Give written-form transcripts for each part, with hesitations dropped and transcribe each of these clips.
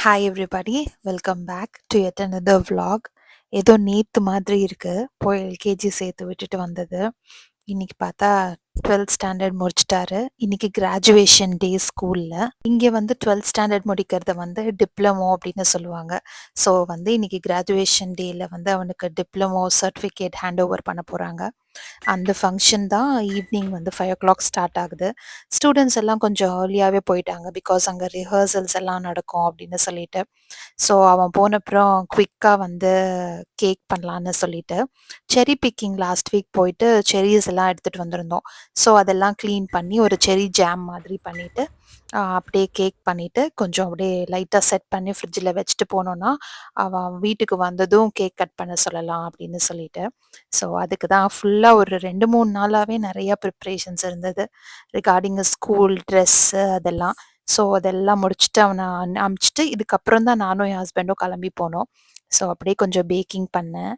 Hi everybody, welcome back to yet another vlog. ஏதோ நேத்து மாதிரி இருக்கு. போய் எல்கேஜி சேர்த்து விட்டுட்டு வந்தது. இன்னைக்கு பார்த்தா 12th ஸ்டாண்டர்ட் முடிச்சிட்டாரு. இன்னைக்கு கிராஜுவேஷன் டே ஸ்கூல்ல. இங்க வந்து 12th ஸ்டாண்டர்ட் முடிக்கிறத வந்து டிப்ளமோ அப்படின்னு சொல்லுவாங்க. ஸோ வந்து இன்னைக்கு கிராஜுவேஷன் டேல வந்து அவனுக்கு டிப்ளமோ சர்டிஃபிகேட் ஹேண்ட் ஓவர் பண்ண போறாங்க. அந்த ஃபங்க்ஷன் தான் ஈவினிங் வந்து 5 o'clock ஸ்டார்ட் ஆகுது. ஸ்டூடெண்ட்ஸ் எல்லாம் கொஞ்சம் ஏர்லியாவே போயிட்டாங்க. பிகாஸ் அங்க ரிஹர்சல்ஸ் எல்லாம் நடக்கும் அப்படின்னு சொல்லிட்டு. ஸோ அவன் போனப்புறம் குயிக்கா வந்து கேக் பண்ணலான்னு சொல்லிட்டு, செர்ரி பிக்கிங் லாஸ்ட் வீக் போயிட்டு செர்ரீஸ் எல்லாம் எடுத்துட்டு வந்திருந்தோம். ஸோ அதெல்லாம் கிளீன் பண்ணி ஒரு செர்ரி ஜாம் மாதிரி பண்ணிட்டு, அப்படியே கேக் பண்ணிட்டு, கொஞ்சம் அப்படியே லைட்டா செட் பண்ணி ஃப்ரிட்ஜில வச்சுட்டு போனோம்னா, அவன் வீட்டுக்கு வந்ததும் கேக் கட் பண்ண சொல்லலாம் அப்படின்னு சொல்லிட்டு. ஸோ அதுக்கு தான் ஃபுல்லா ஒரு 2, 3 நாளாவே நெறைய ப்ரிப்பரேஷன்ஸ் இருந்தது. ரிகார்டிங் ஸ்கூல் ட்ரெஸ்ஸு அதெல்லாம். ஸோ அதெல்லாம் முடிச்சுட்டு அவன அனுப்பிச்சுட்டு, இதுக்கப்புறம் தான் நானும் என் ஹஸ்பண்டும் கிளம்பி போனோம். ஸோ அப்படியே கொஞ்சம் பேக்கிங் பண்ணேன்.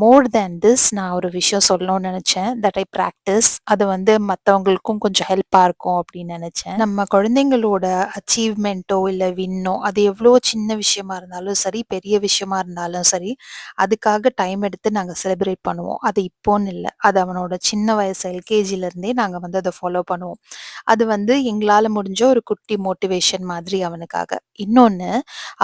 மோர் தேன் திஸ் நான் ஒரு விஷயம் சொல்லணும்னு நெனச்சேன். That I practice. அது வந்து மத்தவங்களுக்கும் கொஞ்சம் ஹெல்ப்பா இருக்கும் அப்படின்னு நெனச்சேன். நம்ம குழந்தைங்களோட அச்சீவ்மெண்ட்டோ, இல்ல வின்னோ அது எவ்ளோ சின்ன விஷயமா இருந்தாலும் சரி, பெரிய விஷயமா இருந்தாலும் சரி, அதுக்காக டைம் எடுத்து நாங்க செலிப்ரேட் பண்ணுவோம். அது இப்போன்னு இல்ல. அது அவனோட சின்ன வயசு எல்கேஜிலருந்தே நாங்க வந்து அத ஃபாலோ பண்ணுவோம். அது வந்து எங்களால முடிஞ்ச ஒரு குட்டி மோட்டிவேஷன் மாதிரி அவனுக்காக. இன்னொன்னு,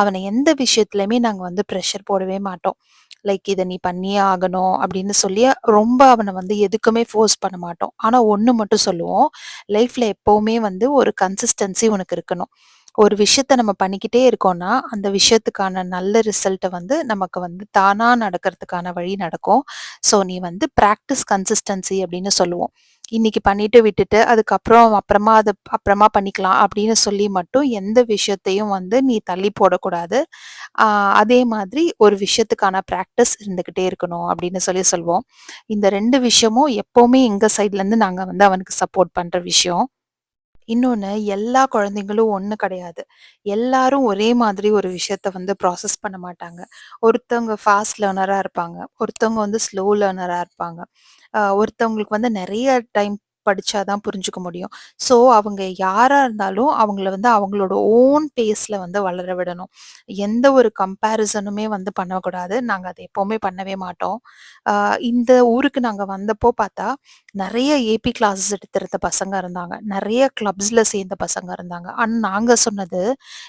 அவன எந்த விஷயத்துலயுமே நாங்க வந்து பிரஷர் போடவே மாட்டோம். லைக் இத நீ பண்ணியே ஆகணும் அப்படின்னு சொல்லி ரொம்ப அவன வந்து எதுக்குமே ஃபோர்ஸ் பண்ண மாட்டோம். ஆனா ஒண்ணு மட்டும் சொல்லுவோம். லைஃப்ல எப்பவுமே வந்து ஒரு கன்சிஸ்டன்சி உனக்கு இருக்கணும். ஒரு விஷயத்த நம்ம பண்ணிக்கிட்டே இருக்கோம்னா, அந்த விஷயத்துக்கான நல்ல ரிசல்ட்ட வந்து நமக்கு வந்து தானா நடக்கிறதுக்கான வழி நடக்கும். ஸோ நீ வந்து பிராக்டிஸ் கன்சிஸ்டன்சி அப்படின்னு சொல்லுவோம். இன்னைக்கு பண்ணிட்டு விட்டுட்டு, அதுக்கப்புறம் அப்புறமா பண்ணிக்கலாம் அப்படின்னு சொல்லி மட்டும் எந்த விஷயத்தையும் வந்து நீ தள்ளி போடக்கூடாது. ஆ அதே மாதிரி ஒரு விஷயத்துக்கான பிராக்டிஸ் இருந்துகிட்டே இருக்கணும் அப்படின்னு சொல்லி சொல்வோம். இந்த 2 விஷயமும் எப்பவுமே எங்க சைட்லருந்து நாங்க வந்து அவனுக்கு சப்போர்ட் பண்ற விஷயம். இன்னொன்னு, எல்லா குழந்தைங்களும் ஒண்ணு கிடையாது. எல்லாரும் ஒரே மாதிரி ஒரு விஷயத்த வந்து ப்ராசஸ் பண்ண மாட்டாங்க. ஒருத்தவங்க ஃபாஸ்ட் லேர்னரா இருப்பாங்க. ஒருத்தவங்க வந்து ஸ்லோ லேர்னரா இருப்பாங்க. ஒருத்தவங்களுக்கு வந்து நெறைய டைம் படிச்சா தான் புரிஞ்சுக்க முடியும். ஸோ, அவங்க யாரா இருந்தாலும் அவங்கள வந்து அவங்களோட ஓன் பேஸ்ல வந்து வளர விடணும். எந்த ஒரு கம்பேரிசனுமே வந்து பண்ணக்கூடாது. நாங்க அத எப்பவுமே பண்ணவே மாட்டோம். அ இந்த ஊருக்கு நாங்க வந்தப்போ பார்த்தா, நெறைய ஏபி கிளாஸஸ் எடுத்திருந்த பசங்க இருந்தாங்க. நெறைய கிளப்ஸ்ல சேர்ந்த பசங்க இருந்தாங்க. ஆனா நாங்க சொன்னது,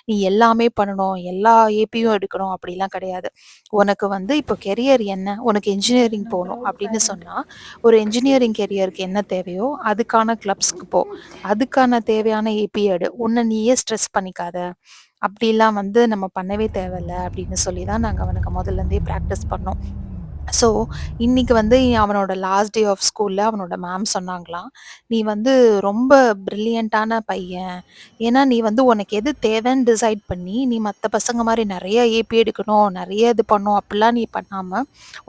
"நீ எல்லாமே பண்ணணும். எல்லா ஏபியும் எடுக்கணும்." அப்படிலாம் கிடையாது. "உனக்கு வந்து இப்போ கெரியர் என்ன? உனக்கு இன்ஜினியரிங் போணும்." அப்படின்னு சொன்னா, ஒரு இன்ஜினியரிங் கெரியருக்கு என்ன தேவையோ, அதுக்கான கிளப்ஸ்க்கு போ. அதுக்கான தேவையான ஏபி எடு. உன்ன நீயே ஸ்ட்ரெஸ் பண்ணிக்காத. அப்படிலாம் வந்து நம்ம பண்ணவே தேவையில்ல அப்படின்னு சொல்லி தான் நாங்க அவனுக்கு முதல்ல இருந்தே பிராக்டிஸ் பண்ணோம். ஸோ, இன்னைக்கு வந்து அவனோட லாஸ்ட் டே ஆஃப் ஸ்கூல்ல அவனோட மேம் சொன்னாங்களாம், "நீ வந்து ரொம்ப பிரில்லியன்ட்டான பையன். ஏன்னா, நீ வந்து உனக்கு எது தேவைன்னு டிசைட் பண்ணி, நீ மத்த பசங்க மாரி நெறைய ஏபி எடுக்கணும், நெறைய இது பண்ணணும் அப்படிலாம் நீ பண்ணாம,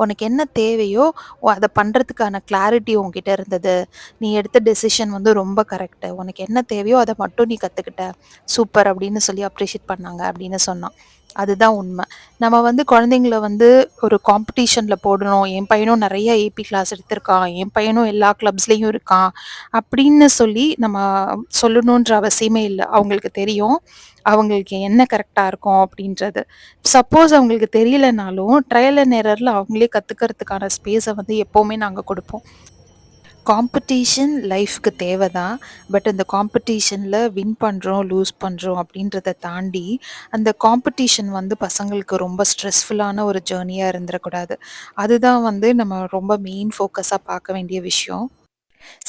உனக்கு என்ன தேவையோ அத பண்றதுக்கான கிளாரிட்டி உன்கிட்ட இருந்தது. நீ எடுத்த டெசிஷன் வந்து ரொம்ப கரெக்ட்டு. உனக்கு என்ன தேவையோ அத மட்டும் நீ கத்துக்கிட்ட. சூப்பர்" அப்படின்னு சொல்லி அப்ரிஷியேட் பண்ணாங்க அப்படின்னு சொன்னான். அதுதான் உண்ம. நம்ம வந்து குழந்தைங்கள வந்து ஒரு காம்படிஷன்ல போடணும். என் பையனும் நெறைய ஏபி கிளாஸ் எடுத்திருக்கான். என் பையனும் எல்லா கிளப்ஸ்லயும் இருக்கான். அப்படின்னு சொல்லி நம்ம சொல்லணுன்ற அவசியமே இல்ல. அவங்களுக்கு தெரியும். அவங்களுக்கு என்ன கரெக்ட்டா இருக்கும் அப்படின்றது. சப்போஸ் அவங்களுக்கு தெரியலனாலும், ட்ரையல் அண்ட் எரர்ல அவங்களே கத்துக்கிறதுக்கான ஸ்பேஸ வந்து எப்பவுமே நாங்க குடுப்போம். காம்படிஷன் லைஃப்‌க்கு தேவ தான். பட் அந்த காம்படிஷன்ல வின் பண்றோம், லூஸ் பண்றோம் அப்படின்றத தாண்டி, அந்த காம்படிஷன் வந்து பசங்களுக்கு ரொம்ப ஸ்ட்ரெஸ்ஃபுல்லான ஒரு ஜர்னியா இருந்துறக்கூடாது. அதுதான் வந்து நம்ம ரொம்ப மெயின் ஃபோக்கஸா பார்க்க வேண்டிய விஷயம்.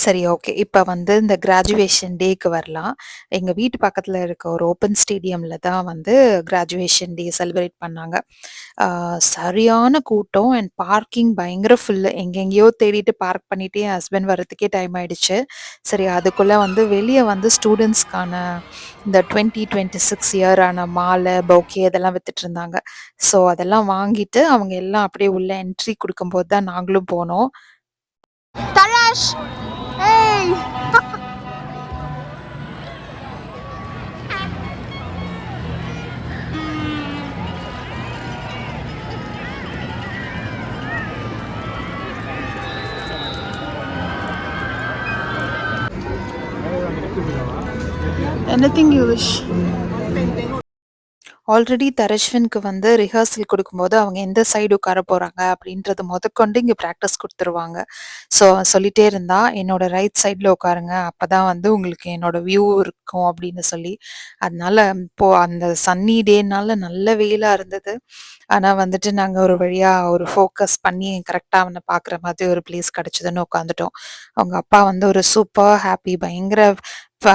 சரி, ஓகே. இப்ப வந்து இந்த கிராஜுவேஷன் டேக்கு வரலாம். எங்க வீட்டு பக்கத்துல இருக்க ஒரு ஓப்பன் ஸ்டேடியம்ல தான் வந்து கிராஜுவேஷன் டே செலிப்ரேட் பண்ணாங்க. ஆ சரியான கூட்டம் அண்ட் பார்க்கிங் பயங்கர ஃபுல்லு. எங்கெங்கேயோ தேடிட்டு பார்க் பண்ணிட்டு என் ஹஸ்பண்ட் வரதுக்கே டைம் ஆயிடுச்சு. சரி அதுக்குள்ள வந்து வெளிய வந்து ஸ்டூடண்ட்ஸ்க்கான இந்த 2026 இயரான மாலை, பௌக்கே இதெல்லாம் வித்துட்டுருந்தாங்க. ஸோ அதெல்லாம் வாங்கிட்டு அவங்க எல்லாம் அப்படியே உள்ள என்ட்ரி குடுக்கும்போது தான் நாங்களும் போனோம். Tarash! Hey! Anything you wish. Already தரஷ்வினுக்கு வந்து ரிஹர்சல் குடுக்கும்போது, அவங்க எந்த சைடு உட்கார போறாங்க அப்படின்றது மொதற்கொண்டு இங்க பிராக்டிஸ் குடுத்துருவாங்க. ஸோ சொல்லிட்டே இருந்தா, "என்னோட ரைட் சைட்ல உட்காருங்க. அப்பதான் வந்து உங்களுக்கு என்னோட வியூ இருக்கும்." அப்படின்னு சொல்லி. அதனால இப்போ அந்த சன்னி டேனால நல்ல வெயிலா இருந்தது. ஆனா வந்துட்டு நாங்க ஒரு வழியா ஒரு ஃபோக்கஸ் பண்ணி கரெக்ட்டா அவன பார்க்குற மாதிரி ஒரு பிளேஸ் கிடைச்சதுன்னு உட்காந்துட்டோம். அவங்க அப்பா வந்து ஒரு சூப்பர் ஹாப்பி பயங்கர ஃப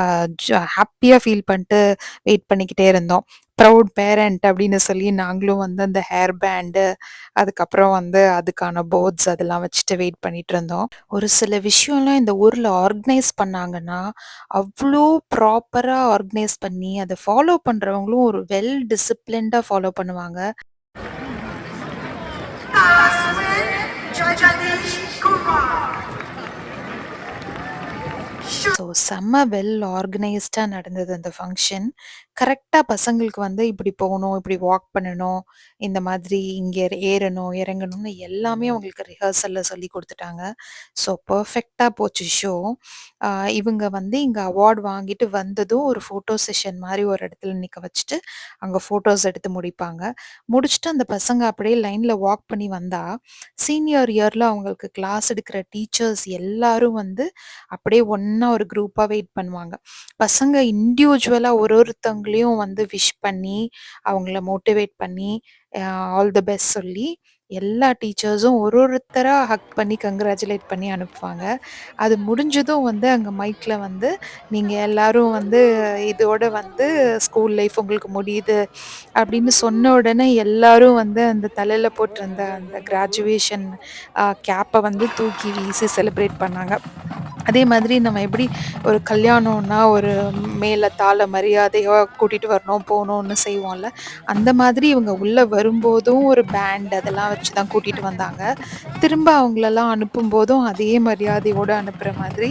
ஹாப்பியா ஃபீல் பண்ணிட்டு வெயிட் பண்ணிக்கிட்டே இருந்தோம். ப்ரவுட் பேரண்ட் அப்படின்னு சொல்லி நாங்களும் வந்து அந்த ஹேர் பேண்டு, அதுக்கப்புறம் வந்து அதுக்கான போர்ட்ஸ் அதெல்லாம் வச்சுட்டு வெயிட் பண்ணிட்டு இருந்தோம். ஒரு சில விஷயம்லாம் இந்த ஊர்ல ஆர்கனைஸ் பண்ணாங்கன்னா, அவ்ளோ ப்ராப்பரா ஆர்கனைஸ் பண்ணி, அத ஃபாலோ பண்றவங்களும் ஒரு வெல் டிசிப்ளின்டா ஃபாலோ பண்ணுவாங்க. ஸோ செம்ம வெல் ஆர்கனைஸ்டா நடந்தது அந்த ஃபங்ஷன். கரெக்ட்டா பசங்களுக்கு வந்து இப்படி போகணும், இப்படி வாக் பண்ணணும், இந்த மாதிரி இங்க ஏறணும், இறங்கணும்னு எல்லாமே அவங்களுக்கு ரிஹர்சல்ல சொல்லிக் குடுத்துட்டாங்க. ஸோ பெர்ஃபெக்ட்டா போச்சு ஷோ. அ இவங்க வந்து இங்க அவார்ட் வாங்கிட்டு வந்ததும் ஒரு ஃபோட்டோ செஷன் மாரி ஒரு இடத்துல நிக்க வச்சுட்டு, அங்க ஃபோட்டோஸ் எடுத்து முடிப்பாங்க. முடிச்சுட்டு அந்த பசங்க அப்படியே லைன்ல வாக் பண்ணி வந்தா, சீனியர் இயர்ல அவங்களுக்கு கிளாஸ் எடுக்கிற டீச்சர்ஸ் எல்லாரும் வந்து அப்படியே ஒண்ணா ஒரு குரூப்பா வெயிட் பண்ணுவாங்க. பசங்க இண்டிவிஜுவலா ஒருத்தவங்களையும் வந்து விஷ் பண்ணி, அவங்கள மோட்டிவேட் பண்ணி, ஆல் தி பெஸ்ட் சொல்லி, எல்லா டீச்சர்ஸும் ஒருத்தரா ஹக் பண்ணி கங்கிராச்சுலேட் பண்ணி அனுப்புவாங்க. அது முடிஞ்சதும் வந்து அங்க மைக்ல வந்து, "நீங்க எல்லாரும் வந்து இதோட வந்து ஸ்கூல் லைஃப் உங்களுக்கு முடியுது." அப்படின்னு சொன்ன உடனே எல்லாரும் வந்து அந்த தலையில போட்டிருந்த அந்த கிராஜுவேஷன் கேப்ப வந்து தூக்கி வீசி செலிப்ரேட் பண்ணாங்க. அதே மாதிரி நம்ம எப்படி ஒரு கல்யாணம்னா ஒரு மேல தாள மரியாதையா கூட்டிட்டு வரணும், போணும்னு செய்வோம்ல. அந்த மாதிரி இவங்க உள்ள வரும்போதும் ஒரு பேண்ட் அதெல்லாம் வச்சு தான் கூட்டிட்டு வந்தாங்க. திரும்ப அவங்களலாம் அனுப்பும்போதும் அதே மரியாதையோட அனுப்புற மாதிரி,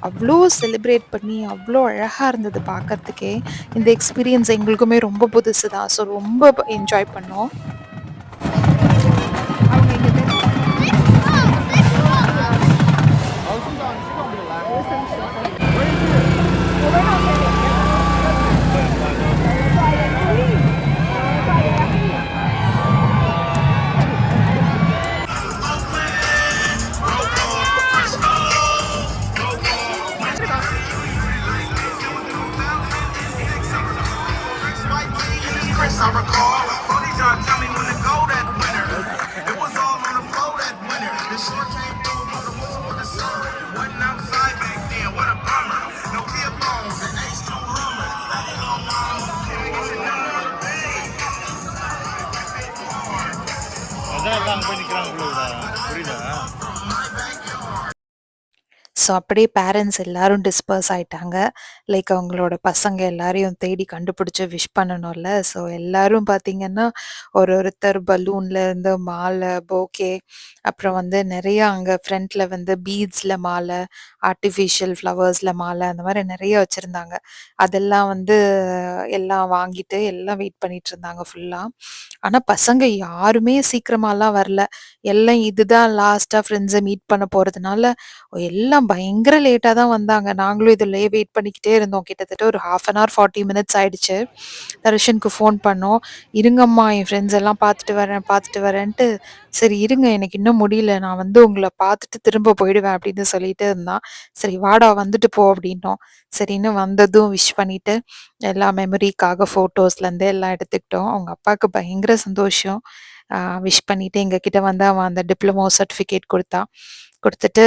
அவ்ளோ செலிப்ரேட் பண்ணி அவ்ளோ அழகா இருந்தது பார்க்கறதுக்கே. இந்த எக்ஸ்பீரியன்ஸ் எங்களுக்குமே ரொம்ப புதுசு தான். ஸோ ரொம்ப என்ஜாய் பண்ணோம். Chris, I recall. Brody John tell me when to go that winter. It was all on the floor that winter. The short came through, but the whistle for the sun. Wasn't outside back then, what a bummer. No clear phones and H2 Hummers. I ain't no mama. Can I get your number? அதான் எல்லாம் அங்கே போய் நிற்கிறாங்க உள்ளதா புரியுதா? So அப்படியே parents எல்லாரும் disburse ஆயிட்டாங்க. லைக் அவங்களோட பசங்க எல்லாரையும் தேடி கண்டுபிடிச்சு விஷ் பண்ணணும்ல. ஸோ எல்லாரும் பார்த்தீங்கன்னா, ஒருத்தர் பலூன்ல இருந்து மாலை, பொக்கே அப்புறம் வந்து நெறைய அங்க ஃப்ரண்ட்ல வந்து பீட்ஸ்ல மாலை, ஆர்ட்டிஃபிஷியல் ஃப்ளவர்ஸ்ல மாலை அந்த மாரி நெறைய வச்சிருந்தாங்க. அதெல்லாம் வந்து எல்லாம் வாங்கிட்டு எல்லாம் வெயிட் பண்ணிட்டு இருந்தாங்க ஃபுல்லா. ஆனா பசங்க யாருமே சீக்கிரமாலாம் வரல. எல்லாம் இதுதான் லாஸ்ட்டா ஃப்ரெண்ட்ஸ மீட் பண்ண போறதுனால, எல்லாம் பயங்கர லேட்டா தான் வந்தாங்க. நாங்களும் இதுலயே வெயிட் பண்ணிக்கிட்டே இருந்தோம். கிட்டத்தட்ட ஒரு 1/2 அன் ஹவர் 40 மினிட்ஸ் ஆயிடுச்சு. தர்ஷனுக்கு ஃபோன் பண்ணோம். "இருங்கம்மா, என் ஃப்ரெண்ட்ஸ் எல்லாம் பார்த்துட்டு வரேன், பார்த்துட்டு வரேன்ட்டு." "சரி இருங்க, எனக்கு இன்னும் முடியல. நான் வந்து உங்கள பார்த்துட்டு திரும்ப போயிடுவேன்." அப்படின்னு சொல்லிட்டு இருந்தான். "சரி வாடா வந்துட்டு போ." அப்படின்னோம். சரின்னு வந்ததும் விஷ் பண்ணிட்டு, எல்லா மெமரிக்காக ஃபோட்டோஸ்லேருந்து எல்லாம் எடுத்துக்கிட்டோம். அவங்க அப்பாவுக்கு பயங்கர சந்தோஷம். விஷ் பண்ணிட்டு எங்ககிட்ட வந்து அவன் அந்த டிப்ளமோ சர்டிஃபிகேட் குடுத்தான். குடுத்துட்டு,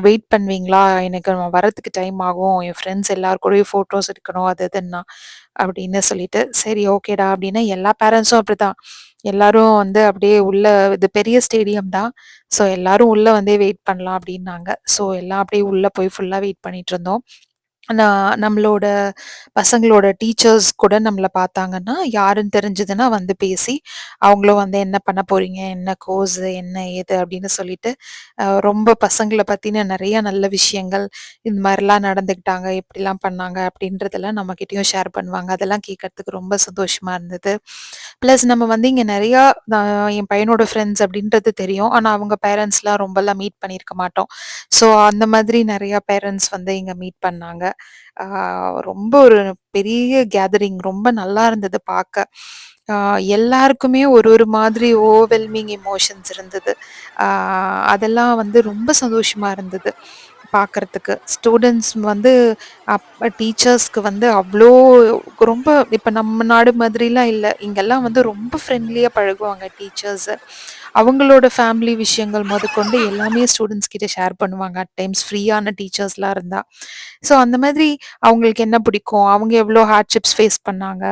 "வெயிட் பண்ணுவீங்களா? எனக்கு நான் வரதுக்கு டைம் ஆகும். என் ஃப்ரெண்ட்ஸ் எல்லார் கூடயும் ஃபோட்டோஸ் எடுக்கணும்." அது இதுன்னா. அப்படின்னு சொல்லிட்டு, "சரி ஓகேடா." அப்படின்னு எல்லா பேரண்ட்ஸும் அப்படிதான். எல்லாரும் வந்து அப்படியே உள்ள இது பெரிய ஸ்டேடியம் தான். ஸோ எல்லாரும் உள்ள வந்தே வெயிட் பண்ணலாம் அப்படின்னாங்க. ஸோ எல்லாம் அப்படியே உள்ள போய் ஃபுல்லா வெயிட் பண்ணிட்டுருந்தோம். நம்மளோட பசங்களோட டீச்சர்ஸ் கூட நம்மள பார்த்தாங்கன்னா, யாருன்னு தெரிஞ்சதுன்னா வந்து பேசி, அவங்களும் வந்து என்ன பண்ண போறீங்க? என்ன கோர்ஸ்? என்ன ஏது? அப்படின்னு சொல்லிட்டு, ரொம்ப பசங்கள பத்தின நெறைய நல்ல விஷயங்கள், இந்த மாரிலாம் நடந்துக்கிட்டாங்க, இப்படிலாம் பண்ணாங்க அப்படின்றதெல்லாம் நம்மகிட்டயும் ஷேர் பண்ணுவாங்க. அதெல்லாம் கேட்கறதுக்கு ரொம்ப சந்தோஷமா இருந்தது. பிளஸ் நம்ம வந்து இங்க நெறையா என் பையனோட ஃப்ரெண்ட்ஸ் அப்படின்றது தெரியும். ஆனா அவங்க பேரண்ட்ஸ்லாம் ரொம்பலாம் மீட் பண்ணியிருக்க மாட்டோம். ஸோ அந்த மாதிரி நெறையா பேரண்ட்ஸ் வந்து இங்க மீட் பண்ணாங்க. ஆ ரொம்ப ஒரு பெரிய கேதரிங் ரொம்ப நல்லா இருந்தது பாக்க. ஆ எல்லாருக்குமே ஒரு ஒரு மாதிரி ஓவர்வெல்மிங் எமோஷன்ஸ் இருந்தது. ஆ அதெல்லாம் வந்து ரொம்ப சந்தோஷமா இருந்தது பார்க்கறதுக்கு. ஸ்டூடண்ட்ஸ் வந்து டீச்சர்ஸ்க்கு வந்து அவ்ளோ ரொம்ப இப்ப நம்ம நாடு மாதிரிலாம் இல்ல. இங்கெல்லாம் வந்து ரொம்ப ஃப்ரெண்ட்லியா பழகுவாங்க டீச்சர்ஸு. அவங்களோட ஃபேமிலி விஷயங்கள் மொதற்கொண்டு எல்லாமே ஸ்டூடண்ட்ஸ் கிட்ட ஷேர் பண்ணுவாங்க. அட் டைம்ஸ் ஃப்ரீயான டீச்சர்ஸ்லாம் இருந்தா. ஸோ அந்த மாதிரி அவங்களுக்கு என்ன பிடிக்கும்? அவங்க எவ்ளோ ஹார்ட்ஷிப்ஸ் ஃபேஸ் பண்ணாங்க?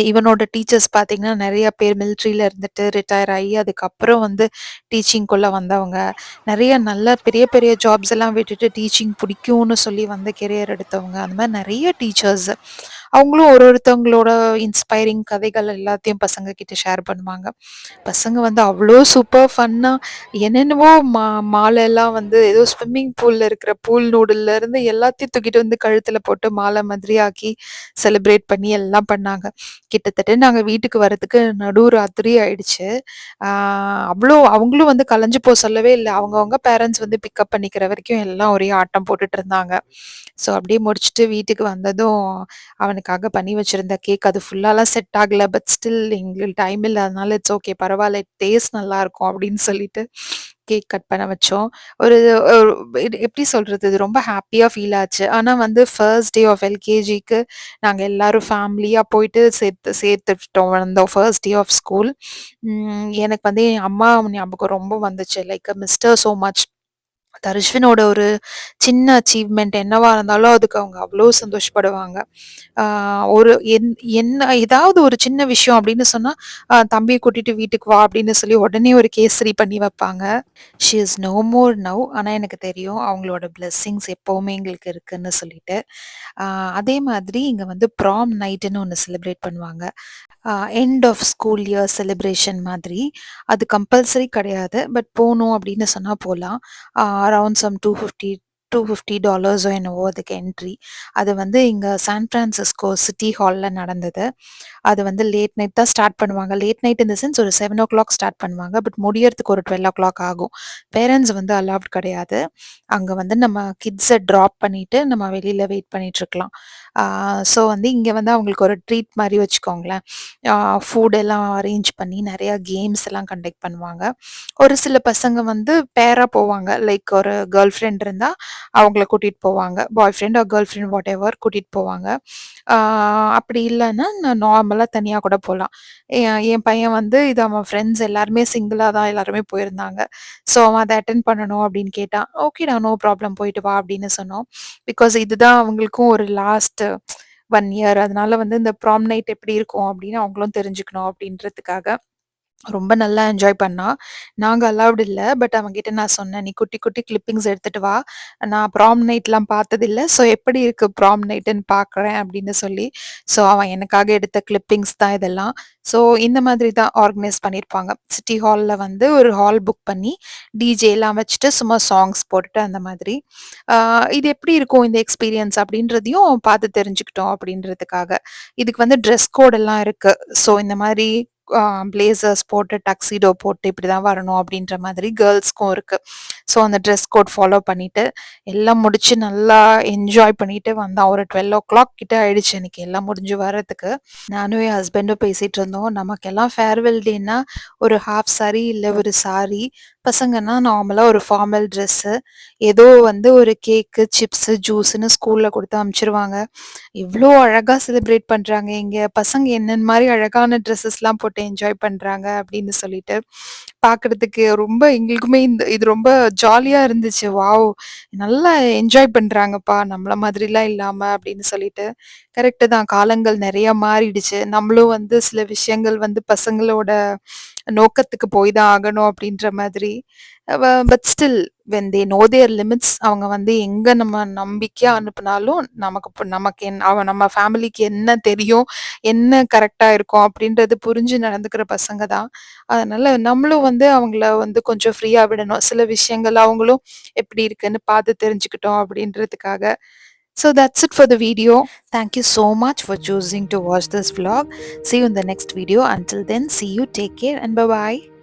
இவனோட டீச்சர்ஸ் பார்த்தீங்கன்னா, நெறைய பேர் மிலிட்ரில இருந்துட்டு ரிட்டயர் ஆயி, அதுக்கப்புறம் வந்து டீச்சிங்க்குள்ள வந்தவங்க. நெறைய நல்ல பெரிய பெரிய ஜாப்ஸ் எல்லாம் விட்டுட்டு டீச்சிங் பிடிக்கும்னு சொல்லி வந்து கெரியர் எடுத்தவங்க. அந்த மாரி நெறைய டீச்சர்ஸ். அவங்களும் ஒருத்தவங்களோட இன்ஸ்பைரிங் கதைகள் எல்லாத்தையும் பசங்க கிட்ட ஷேர் பண்ணுவாங்க. பசங்க வந்து அவ்ளோ சூப்பர் ஃபன்னா என்னென்னவோ மாலைலாம் வந்து ஏதோ ஸ்விம்மிங் பூல்ல இருக்கிற பூல் நூடுல்ல இருந்து எல்லாத்தையும் தூக்கிட்டு வந்து கழுத்துல போட்டு மாலை மாதிரி ஆக்கி செலிப்ரேட் பண்ணி எல்லாம் பண்ணாங்க. கிட்டத்தட்ட நாங்க வீட்டுக்கு வரதுக்கு நடு ராத்திரி ஆயிடுச்சு. ஆ அவ்ளோ அவங்களும் வந்து கலஞ்சு சொல்லவே இல்ல. அவங்கவங்க பேரண்ட்ஸ் வந்து பிக்கப் பண்ணிக்கிற வரைக்கும் எல்லாம் ஒரே ஆட்டம் போட்டுட்டு இருந்தாங்க. ஸோ அப்படியே முடிச்சுட்டு வீட்டுக்கு வந்ததும் அவனுக்காக பண்ணி வச்சிருந்த கேக் அது ஃபுல்லாலாம் செட் ஆகல. பட் ஸ்டில் எங்களுக்கு டைம் இல்ல. அதனால இட்ஸ் ஓகே பரவால்ல. டேஸ்ட் நல்லாருக்கும் அப்படின்னு சொல்லிட்டு கேக் கட் பண்ண வச்சோம். ஒரு ஒரு இது எப்படி சொல்றது? இது ரொம்ப ஹேப்பியா ஃபீல் ஆச்சு. ஆனா வந்து ஃபர்ஸ்ட் டே ஆஃப் எல்கேஜிக்கு நாங்க எல்லாரும் ஃபேமிலியா போயிட்டு சேர்த்துட்டோம் வந்தோம் ஃபர்ஸ்ட் டே ஆஃப் ஸ்கூல். எனக்கு வந்து என் அம்மா ஞாபகம் ரொம்ப வந்துச்சு. Like missed her so much. தர்ஷ்வினோட ஒரு சின்ன அச்சீவ்மென்ட் என்னவா இருந்தாலும் அதுக்கு அவங்க அவ்ளோ சந்தோஷப்படுவாங்க. ஆ ஒரு என்ன ஏதாவது ஒரு சின்ன விஷயம் அப்படின்னு சொன்னா, "தம்பிய கூட்டிட்டு வீட்டுக்கு வா" அப்படின்னு சொல்லி உடனே ஒரு கேசரி பண்ணி வைப்பாங்க. She is no more now. ஆனா எனக்கு தெரியும் அவங்களோட பிளெஸ்ஸிங்ஸ் எப்பவுமே எங்களுக்கு இருக்குன்னு சொல்லிட்டு. ஆ அதே மாதிரி இங்க வந்து ப்ராம் நைட்ன்னு ஒண்ணு செலிப்ரேட் பண்ணுவாங்க. End of school year celebration மாதிரி. அது கம்பல்சரி கிடையாது. பட் போணும் அப்படின்னு சொன்னா போலாம். அரவுண்ட் சம் $250 என்னவோ அதுக்கு என்ட்ரி. அது வந்து இங்க சான் பிரான்சிஸ்கோ சிட்டி ஹால்ல நடந்தது. அது வந்து லேட் நைட் தான் ஸ்டார்ட் பண்ணுவாங்க. Late night in the sense ஒரு 7:00 ஸ்டார்ட் பண்ணுவாங்க. பட் முடியறதுக்கு ஒரு 12:00 ஆகும். பேரண்ட்ஸ் வந்து அலவுட் கிடையாது. அங்க வந்து நம்ம கிட்ஸ ட்ராப் பண்ணிட்டு நம்ம வெளியில வெயிட் பண்ணிட்டுருக்கலாம். ஆ ஸோ வந்து இங்க வந்து அவங்களுக்கு ஒரு ட்ரீட் மாரி வச்சுக்கோங்களேன். ஃபுட் எல்லாம் அரேஞ்ச் பண்ணி நெறைய கேம்ஸ் எல்லாம் கண்டக்ட் பண்ணுவாங்க. ஒரு சில பசங்க வந்து பேரா போவாங்க. லைக் ஒரு கேர்ள் ஃப்ரெண்ட் இருந்தா அவங்கள கூட்டிட்டு போவாங்க. Boyfriend or girlfriend whatever கூட்டிட்டு போவாங்க. ஆ அப்படி இல்லன்னா, நான் நார்மலா தனியா கூட போலாம். என் பையன் வந்து இது அவன் ஃப்ரெண்ட்ஸ் எல்லாருமே சிங்கிளா தான் எல்லாருமே போயிருந்தாங்க. ஸோ அவன் அத அட்டெண்ட் பண்ணணும் அப்படின்னு கேட்டான். ஓகேடா நோ ப்ராப்ளம் போயிட்டு வா அப்படின்னு சொன்னோம். பிகாஸ் இதுதான் அவங்களுக்கும் ஒரு லாஸ்ட் 1 இயர். அதனால வந்து இந்த ப்ராம் நைட் எப்படி இருக்கும் அப்படின்னு அவங்களும் தெரிஞ்சுக்கணும் அப்படின்றதுக்காக. ரொம்ப நல்லா என்ஜாய் பண்ணான். நாங்க அலவுட் இல்ல. பட் அவன்கிட்ட நான் சொன்னேன், "நீ குட்டி குட்டி கிளிப்பிங்ஸ் எடுத்துட்டு வா. நான் ப்ராம் நைட்லாம் பார்த்ததில்ல. ஸோ எப்படி இருக்கு ப்ராம் நைட்டுன்னு பார்க்குறேன்." அப்படின்னு சொல்லி. ஸோ அவன் எனக்காக எடுத்த கிளிப்பிங்ஸ் தான் இதெல்லாம். ஸோ இந்த மாதிரி தான் ஆர்கனைஸ் பண்ணியிருப்பாங்க. சிட்டி ஹால்ல வந்து ஒரு ஹால் புக் பண்ணி, டிஜேலாம் வச்சுட்டு சும்மா சாங்ஸ் போட்டுட்டு அந்த மாதிரி. ஆ இது எப்படி இருக்கும் இந்த எக்ஸ்பீரியன்ஸ் அப்படின்றதையும் பார்த்து தெரிஞ்சுக்கிட்டோம் அப்படின்றதுக்காக. இதுக்கு வந்து ட்ரெஸ் கோட் எல்லாம் இருக்கு. ஸோ இந்த மாரி ஆ பிளேசர்ஸ் போட்டு, டக்ஸிடோ போட்டு இப்படிதான் வரணும் அப்படின்ற மாதிரி கேர்ல்ஸ்க்கும் இருக்கு. ஸோ அந்த ட்ரெஸ் கோட் ஃபாலோ பண்ணிட்டு, எல்லாம் முடிச்சு நல்லா என்ஜாய் பண்ணிட்டு வந்தான். ஒரு 12:00 கிட்ட ஆயிடுச்சு எனக்கு எல்லாம் முடிஞ்சு வரதுக்கு. நானும் என் ஹஸ்பண்டும் பேசிட்டு இருந்தோம். நமக்கெல்லாம் ஃபேர்வெல் டேன்னா ஒரு ஹாஃப் சாரி இல்ல ஒரு சாரி. பசங்கன்னா நார்மலா ஒரு ஃபார்மல் ட்ரெஸ்ஸு. ஏதோ வந்து ஒரு கேக்கு, சிப்ஸு, ஜூஸுன்னு ஸ்கூல்ல குடுத்து அனுப்பிச்சுருவாங்க. இவ்ளோ அழகா செலிப்ரேட் பண்றாங்க இங்க. பசங்க என்னென்ன மாரி அழகான ட்ரெஸ்ஸஸ்லாம் போட்டு என்ஜாய் பண்றாங்க அப்படின்னு சொல்லிட்டு, பார்க்கறதுக்கு ரொம்ப எங்களுக்குமே இது ரொம்ப ஜாலியா இருந்துச்சு. வாவ்! நல்லா என்ஜாய் பண்றாங்கப்பா, நம்மள மாதிரிலாம் இல்லாம அப்படின்னு சொல்லிட்டு. கரெக்ட்டு தான் காலங்கள் நெறைய மாறிடுச்சு. நம்மளும் வந்து சில விஷயங்கள் வந்து பசங்களோட நோக்கத்துக்கு போய் தான் ஆகணும் அப்படின்ற மாதிரி. But still when they know their limits அவங்க வந்து எங்க நம்ம நம்பிக்கையா அனுப்புனாலும், நமக்கு நமக்கு நம்ம ஃபேமிலிக்கு என்ன தெரியும், என்ன கரெக்ட்டா இருக்கும் அப்படின்றது புரிஞ்சு நடந்துக்கிற பசங்க தான். அதனால நம்மளும் வந்து அவங்கள வந்து கொஞ்சம் ஃப்ரீயா விடணும். சில விஷயங்கள் அவங்களும் எப்படி இருக்குன்னு பார்த்து தெரிஞ்சுக்கிட்டோம் அப்படின்றதுக்காக. So that's it for the video. Thank you so much for choosing to watch this vlog. See you in the next video. Until then, see you, take care, and bye bye.